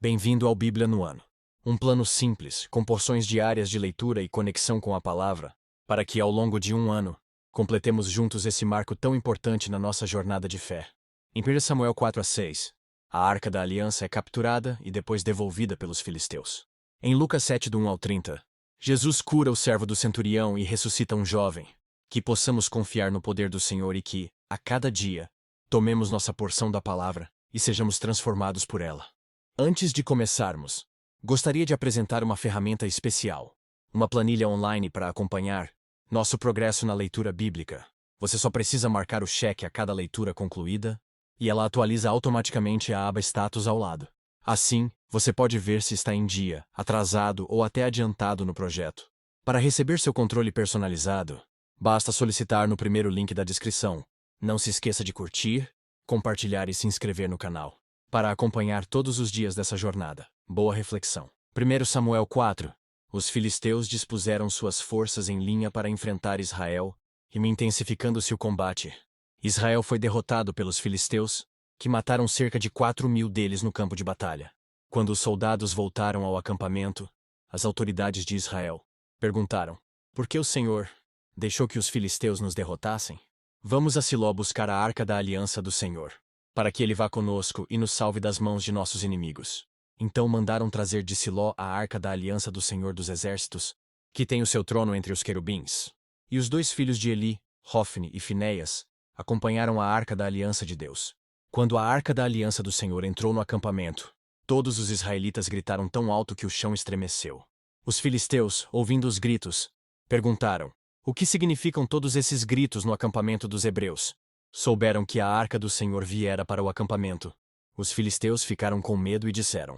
Bem-vindo ao Bíblia no Ano. Um plano simples, com porções diárias de leitura e conexão com a palavra, para que ao longo de um ano, completemos juntos esse marco tão importante na nossa jornada de fé. Em 1 Samuel 4-6, a Arca da Aliança é capturada e depois devolvida pelos filisteus. Em Lucas 7, do 1 ao 30, Jesus cura o servo do centurião e ressuscita um jovem. Que possamos confiar no poder do Senhor e que, a cada dia, tomemos nossa porção da palavra e sejamos transformados por ela. Antes de começarmos, gostaria de apresentar uma ferramenta especial, uma planilha online para acompanhar nosso progresso na leitura bíblica. Você só precisa marcar o cheque a cada leitura concluída, e ela atualiza automaticamente a aba Status ao lado. Assim, você pode ver se está em dia, atrasado ou até adiantado no projeto. Para receber seu controle personalizado, basta solicitar no primeiro link da descrição. Não se esqueça de curtir, compartilhar e se inscrever no canal, para acompanhar todos os dias dessa jornada. Boa reflexão. 1 Samuel 4. Os filisteus dispuseram suas forças em linha para enfrentar Israel, e intensificando-se o combate. Israel foi derrotado pelos filisteus, que mataram cerca de 4.000 deles no campo de batalha. Quando os soldados voltaram ao acampamento, as autoridades de Israel perguntaram: por que o Senhor deixou que os filisteus nos derrotassem? Vamos a Siló buscar a Arca da Aliança do Senhor, para que ele vá conosco e nos salve das mãos de nossos inimigos. Então mandaram trazer de Siló a Arca da Aliança do Senhor dos Exércitos, que tem o seu trono entre os querubins. E os dois filhos de Eli, Hofni e Finéias, acompanharam a Arca da Aliança de Deus. Quando a Arca da Aliança do Senhor entrou no acampamento, todos os israelitas gritaram tão alto que o chão estremeceu. Os filisteus, ouvindo os gritos, perguntaram: o que significam todos esses gritos no acampamento dos hebreus? Souberam que a Arca do Senhor viera para o acampamento. Os filisteus ficaram com medo e disseram: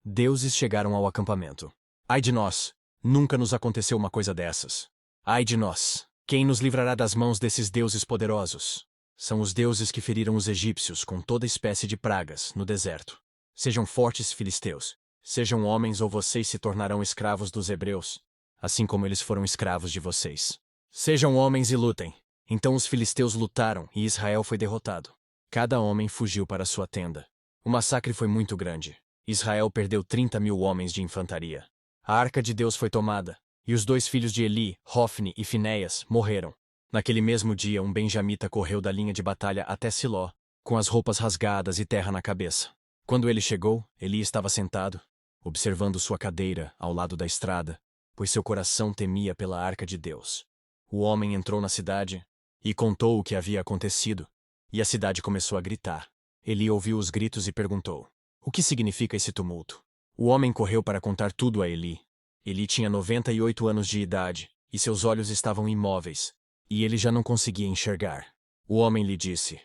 deuses chegaram ao acampamento. Ai de nós! Nunca nos aconteceu uma coisa dessas. Ai de nós! Quem nos livrará das mãos desses deuses poderosos? São os deuses que feriram os egípcios com toda espécie de pragas no deserto. Sejam fortes, filisteus. Sejam homens ou vocês se tornarão escravos dos hebreus, assim como eles foram escravos de vocês. Sejam homens e lutem. Então os filisteus lutaram e Israel foi derrotado. Cada homem fugiu para sua tenda. O massacre foi muito grande. Israel perdeu 30.000 homens de infantaria. A Arca de Deus foi tomada, e os dois filhos de Eli, Hofni e Finéias, morreram. Naquele mesmo dia, um benjamita correu da linha de batalha até Siló, com as roupas rasgadas e terra na cabeça. Quando ele chegou, Eli estava sentado, observando sua cadeira ao lado da estrada, pois seu coração temia pela Arca de Deus. O homem entrou na cidade e contou o que havia acontecido, e a cidade começou a gritar. Eli ouviu os gritos e perguntou: o que significa esse tumulto? O homem correu para contar tudo a Eli. Eli tinha 98 anos de idade, e seus olhos estavam imóveis, e ele já não conseguia enxergar. O homem lhe disse: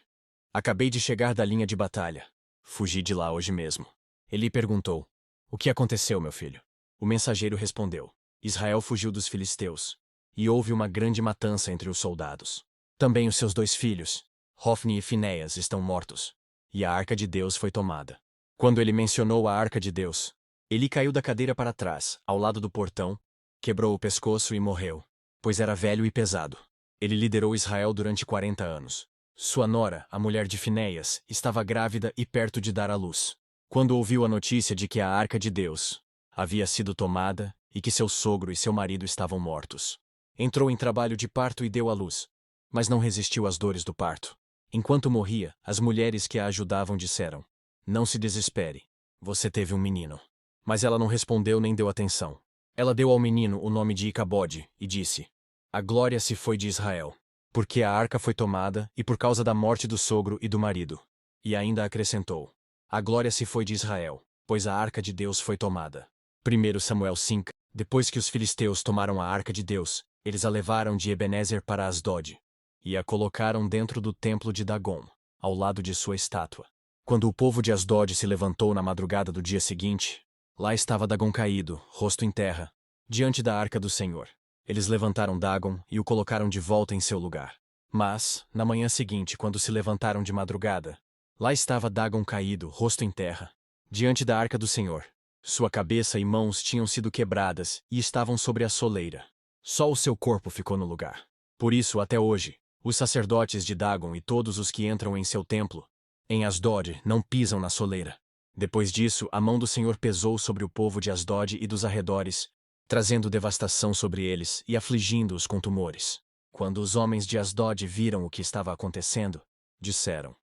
acabei de chegar da linha de batalha. Fugi de lá hoje mesmo. Eli perguntou: o que aconteceu, meu filho? O mensageiro respondeu: Israel fugiu dos filisteus, e houve uma grande matança entre os soldados. Também os seus dois filhos, Hofni e Finéias, estão mortos, e a Arca de Deus foi tomada. Quando ele mencionou a Arca de Deus, Eli caiu da cadeira para trás, ao lado do portão, quebrou o pescoço e morreu, pois era velho e pesado. Ele liderou Israel durante 40 anos. Sua nora, a mulher de Finéias, estava grávida e perto de dar à luz. Quando ouviu a notícia de que a Arca de Deus havia sido tomada e que seu sogro e seu marido estavam mortos, entrou em trabalho de parto e deu à luz, mas não resistiu às dores do parto. Enquanto morria, as mulheres que a ajudavam disseram: não se desespere, você teve um menino. Mas ela não respondeu nem deu atenção. Ela deu ao menino o nome de Icabode e disse: a glória se foi de Israel, porque a arca foi tomada e por causa da morte do sogro e do marido. E ainda acrescentou: a glória se foi de Israel, pois a arca de Deus foi tomada. 1 Samuel 5. Depois que os filisteus tomaram a arca de Deus, eles a levaram de Ebenezer para Asdod, e a colocaram dentro do templo de Dagom, ao lado de sua estátua. Quando o povo de Asdod se levantou na madrugada do dia seguinte, lá estava Dagom caído, rosto em terra, diante da arca do Senhor. Eles levantaram Dagom e o colocaram de volta em seu lugar. Mas, na manhã seguinte, quando se levantaram de madrugada, lá estava Dagom caído, rosto em terra, diante da arca do Senhor. Sua cabeça e mãos tinham sido quebradas e estavam sobre a soleira. Só o seu corpo ficou no lugar. Por isso, até hoje, os sacerdotes de Dagom e todos os que entram em seu templo, em Asdod, não pisam na soleira. Depois disso, a mão do Senhor pesou sobre o povo de Asdod e dos arredores, trazendo devastação sobre eles e afligindo-os com tumores. Quando os homens de Asdod viram o que estava acontecendo, disseram: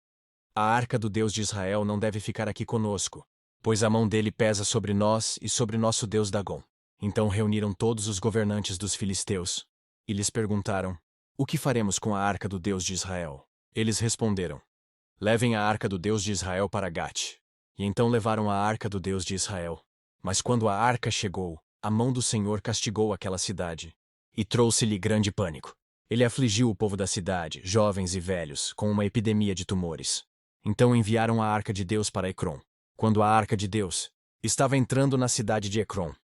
A arca do Deus de Israel não deve ficar aqui conosco, pois a mão dele pesa sobre nós e sobre nosso Deus Dagom. Então reuniram todos os governantes dos filisteus e lhes perguntaram: O que faremos com a arca do Deus de Israel? Eles responderam: Levem a arca do Deus de Israel para Gate. E então levaram a arca do Deus de Israel. Mas quando a arca chegou, a mão do Senhor castigou aquela cidade e trouxe-lhe grande pânico. Ele afligiu o povo da cidade, jovens e velhos, com uma epidemia de tumores. Então enviaram a arca de Deus para Ecrom. Quando a arca de Deus estava entrando na cidade de Ecrom,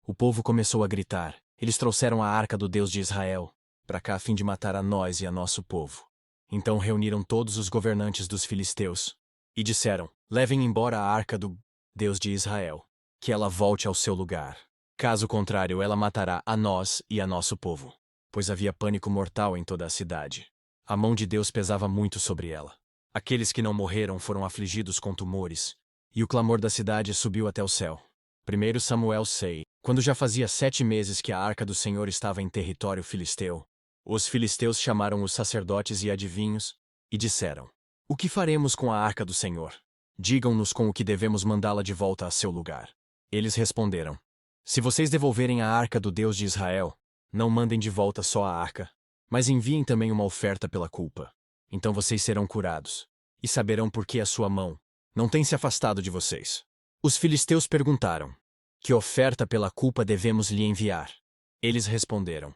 o povo começou a gritar. Eles trouxeram a arca do Deus de Israel para cá a fim de matar a nós e a nosso povo. Então reuniram todos os governantes dos filisteus e disseram: Levem embora a arca do Deus de Israel, que ela volte ao seu lugar. Caso contrário, ela matará a nós e a nosso povo. Pois havia pânico mortal em toda a cidade. A mão de Deus pesava muito sobre ela. Aqueles que não morreram foram afligidos com tumores, e o clamor da cidade subiu até o céu. 1 Samuel 6. Quando já fazia 7 meses que a arca do Senhor estava em território filisteu, os filisteus chamaram os sacerdotes e adivinhos, e disseram: O que faremos com a arca do Senhor? Digam-nos com o que devemos mandá-la de volta a seu lugar. Eles responderam: Se vocês devolverem a arca do Deus de Israel, não mandem de volta só a arca, mas enviem também uma oferta pela culpa. Então vocês serão curados, e saberão por que a sua mão não tem se afastado de vocês. Os filisteus perguntaram: Que oferta pela culpa devemos lhe enviar? Eles responderam: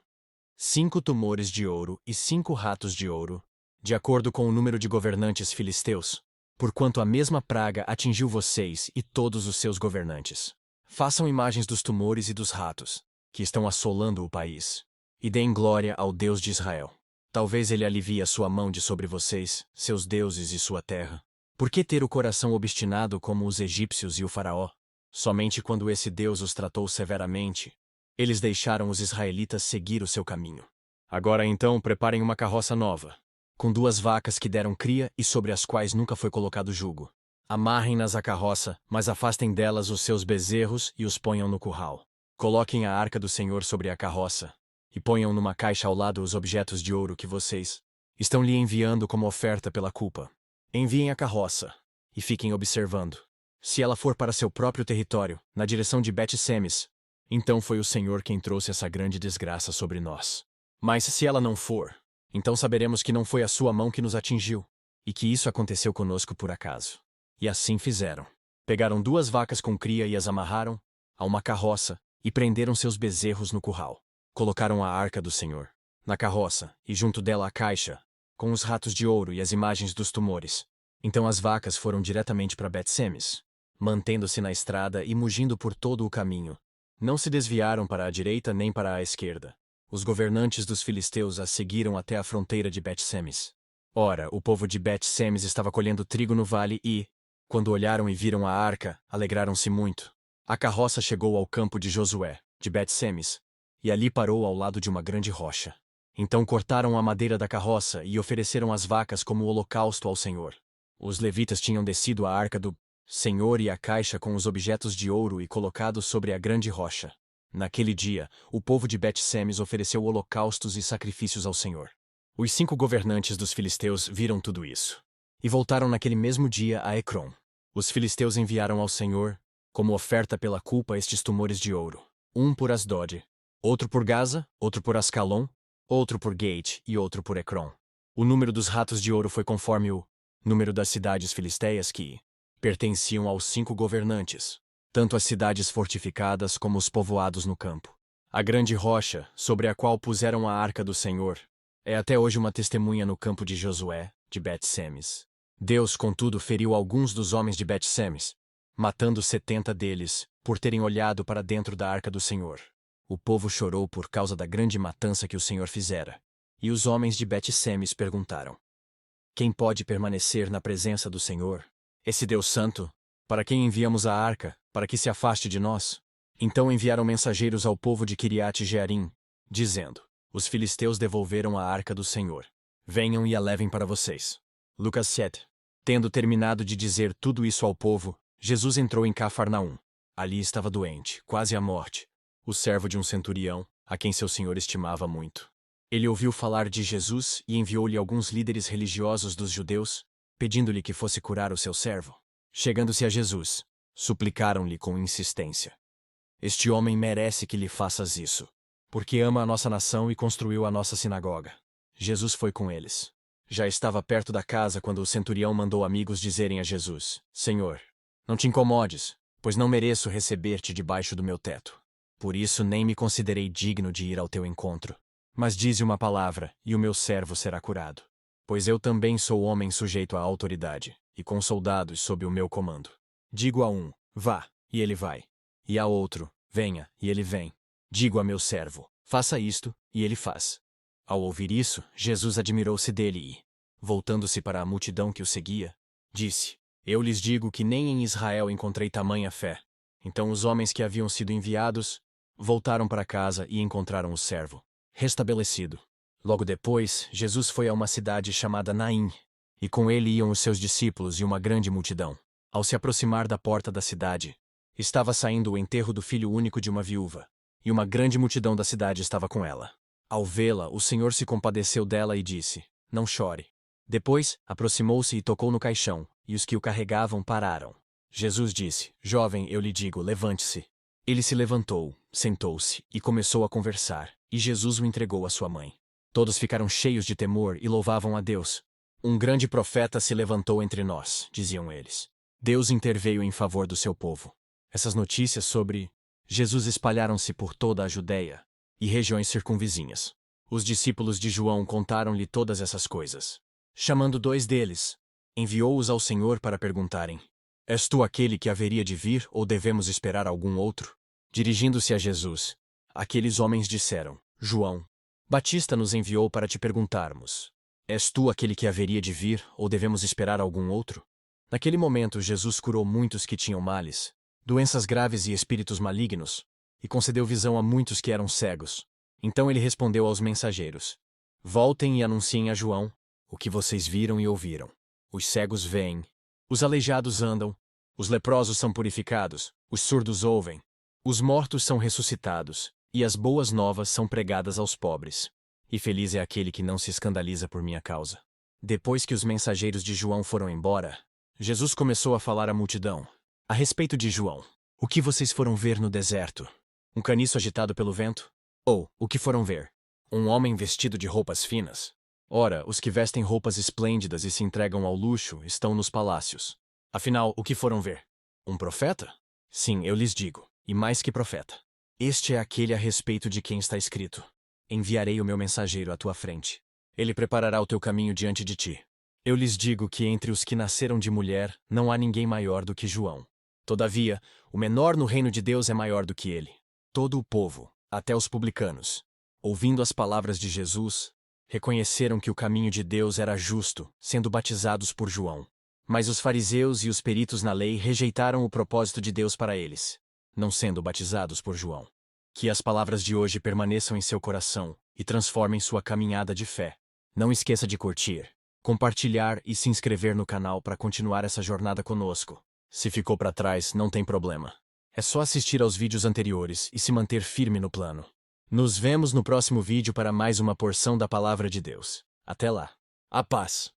5 tumores de ouro e 5 ratos de ouro, de acordo com o número de governantes filisteus, porquanto a mesma praga atingiu vocês e todos os seus governantes. Façam imagens dos tumores e dos ratos, que estão assolando o país, e deem glória ao Deus de Israel. Talvez ele alivie a sua mão de sobre vocês, seus deuses e sua terra. Por que ter o coração obstinado como os egípcios e o faraó? Somente quando esse Deus os tratou severamente, eles deixaram os israelitas seguir o seu caminho. Agora então preparem uma carroça nova, com 2 vacas que deram cria e sobre as quais nunca foi colocado jugo. Amarrem-nas à carroça, mas afastem delas os seus bezerros e os ponham no curral. Coloquem a arca do Senhor sobre a carroça, e ponham numa caixa ao lado os objetos de ouro que vocês estão lhe enviando como oferta pela culpa. Enviem a carroça, e fiquem observando. Se ela for para seu próprio território, na direção de Bet-Semes, então foi o Senhor quem trouxe essa grande desgraça sobre nós. Mas se ela não for, então saberemos que não foi a sua mão que nos atingiu, e que isso aconteceu conosco por acaso. E assim fizeram. Pegaram 2 vacas com cria e as amarraram a uma carroça, e prenderam seus bezerros no curral. Colocaram a arca do Senhor na carroça, e junto dela a caixa, com os ratos de ouro e as imagens dos tumores. Então as vacas foram diretamente para Bet-Semes, mantendo-se na estrada e mugindo por todo o caminho. Não se desviaram para a direita nem para a esquerda. Os governantes dos filisteus as seguiram até a fronteira de Bet-Semes. Ora, o povo de Bet-Semes estava colhendo trigo no vale e, quando olharam e viram a arca, alegraram-se muito. A carroça chegou ao campo de Josué, de Bet-Semes, e ali parou ao lado de uma grande rocha. Então cortaram a madeira da carroça e ofereceram as vacas como holocausto ao Senhor. Os levitas tinham descido a arca do Senhor e a caixa com os objetos de ouro e colocado sobre a grande rocha. Naquele dia, o povo de Bet-Semes ofereceu holocaustos e sacrifícios ao Senhor. Os 5 governantes dos filisteus viram tudo isso, e voltaram naquele mesmo dia a Ecrom. Os filisteus enviaram ao Senhor, como oferta pela culpa, estes tumores de ouro: um por Asdod, outro por Gaza, outro por Ascalon, outro por Gate e outro por Ecrom. O número dos ratos de ouro foi conforme o número das cidades filisteias que pertenciam aos 5 governantes, tanto as cidades fortificadas como os povoados no campo. A grande rocha, sobre a qual puseram a arca do Senhor, é até hoje uma testemunha no campo de Josué, de Bet-Semes. Deus, contudo, feriu alguns dos homens de Bet-Semes, matando 70 deles, por terem olhado para dentro da arca do Senhor. O povo chorou por causa da grande matança que o Senhor fizera. E os homens de Bet-Semes perguntaram: Quem pode permanecer na presença do Senhor, esse Deus santo, para quem enviamos a arca, para que se afaste de nós? Então enviaram mensageiros ao povo de Kiriat-Jearim, dizendo: Os filisteus devolveram a arca do Senhor. Venham e a levem para vocês. Lucas 7. Tendo terminado de dizer tudo isso ao povo, Jesus entrou em Cafarnaum. Ali estava doente, quase à morte, o servo de um centurião, a quem seu senhor estimava muito. Ele ouviu falar de Jesus e enviou-lhe alguns líderes religiosos dos judeus, pedindo-lhe que fosse curar o seu servo. Chegando-se a Jesus, suplicaram-lhe com insistência: Este homem merece que lhe faças isso, porque ama a nossa nação e construiu a nossa sinagoga. Jesus foi com eles. Já estava perto da casa quando o centurião mandou amigos dizerem a Jesus: Senhor, não te incomodes, pois não mereço receber-te debaixo do meu teto. Por isso nem me considerei digno de ir ao teu encontro. Mas dize uma palavra, e o meu servo será curado. Pois eu também sou homem sujeito à autoridade, e com soldados sob o meu comando. Digo a um: vá, e ele vai. E a outro: venha, e ele vem. Digo a meu servo: faça isto, e ele faz. Ao ouvir isso, Jesus admirou-se dele e, voltando-se para a multidão que o seguia, disse: Eu lhes digo que nem em Israel encontrei tamanha fé. Então os homens que haviam sido enviados voltaram para casa e encontraram o servo restabelecido. Logo depois, Jesus foi a uma cidade chamada Naim, e com ele iam os seus discípulos e uma grande multidão. Ao se aproximar da porta da cidade, estava saindo o enterro do filho único de uma viúva, e uma grande multidão da cidade estava com ela. Ao vê-la, o Senhor se compadeceu dela e disse: Não chore. Depois, aproximou-se e tocou no caixão, e os que o carregavam pararam. Jesus disse: Jovem, eu lhe digo, levante-se. Ele se levantou, sentou-se e começou a conversar, e Jesus o entregou à sua mãe. Todos ficaram cheios de temor e louvavam a Deus. Um grande profeta se levantou entre nós, diziam eles. Deus interveio em favor do seu povo. Essas notícias sobre Jesus espalharam-se por toda a Judéia e regiões circunvizinhas. Os discípulos de João contaram-lhe todas essas coisas. Chamando 2 deles, enviou-os ao Senhor para perguntarem: És tu aquele que haveria de vir ou devemos esperar algum outro? Dirigindo-se a Jesus, aqueles homens disseram: João Batista nos enviou para te perguntarmos: És tu aquele que haveria de vir ou devemos esperar algum outro? Naquele momento, Jesus curou muitos que tinham males, doenças graves e espíritos malignos, e concedeu visão a muitos que eram cegos. Então ele respondeu aos mensageiros: Voltem e anunciem a João o que vocês viram e ouviram. Os cegos veem, os aleijados andam, os leprosos são purificados, os surdos ouvem, os mortos são ressuscitados, e as boas novas são pregadas aos pobres. E feliz é aquele que não se escandaliza por minha causa. Depois que os mensageiros de João foram embora, Jesus começou a falar à multidão: A respeito de João, o que vocês foram ver no deserto? Um caniço agitado pelo vento? Ou, o que foram ver? Um homem vestido de roupas finas? Ora, os que vestem roupas esplêndidas e se entregam ao luxo estão nos palácios. Afinal, o que foram ver? Um profeta? Sim, eu lhes digo, e mais que profeta. Este é aquele a respeito de quem está escrito: Enviarei o meu mensageiro à tua frente. Ele preparará o teu caminho diante de ti. Eu lhes digo que entre os que nasceram de mulher não há ninguém maior do que João. Todavia, o menor no reino de Deus é maior do que ele. Todo o povo, até os publicanos, ouvindo as palavras de Jesus, reconheceram que o caminho de Deus era justo, sendo batizados por João. Mas os fariseus e os peritos na lei rejeitaram o propósito de Deus para eles, não sendo batizados por João. Que as palavras de hoje permaneçam em seu coração e transformem sua caminhada de fé. Não esqueça de curtir, compartilhar e se inscrever no canal para continuar essa jornada conosco. Se ficou para trás, não tem problema. É só assistir aos vídeos anteriores e se manter firme no plano. Nos vemos no próximo vídeo para mais uma porção da Palavra de Deus. Até lá. A paz.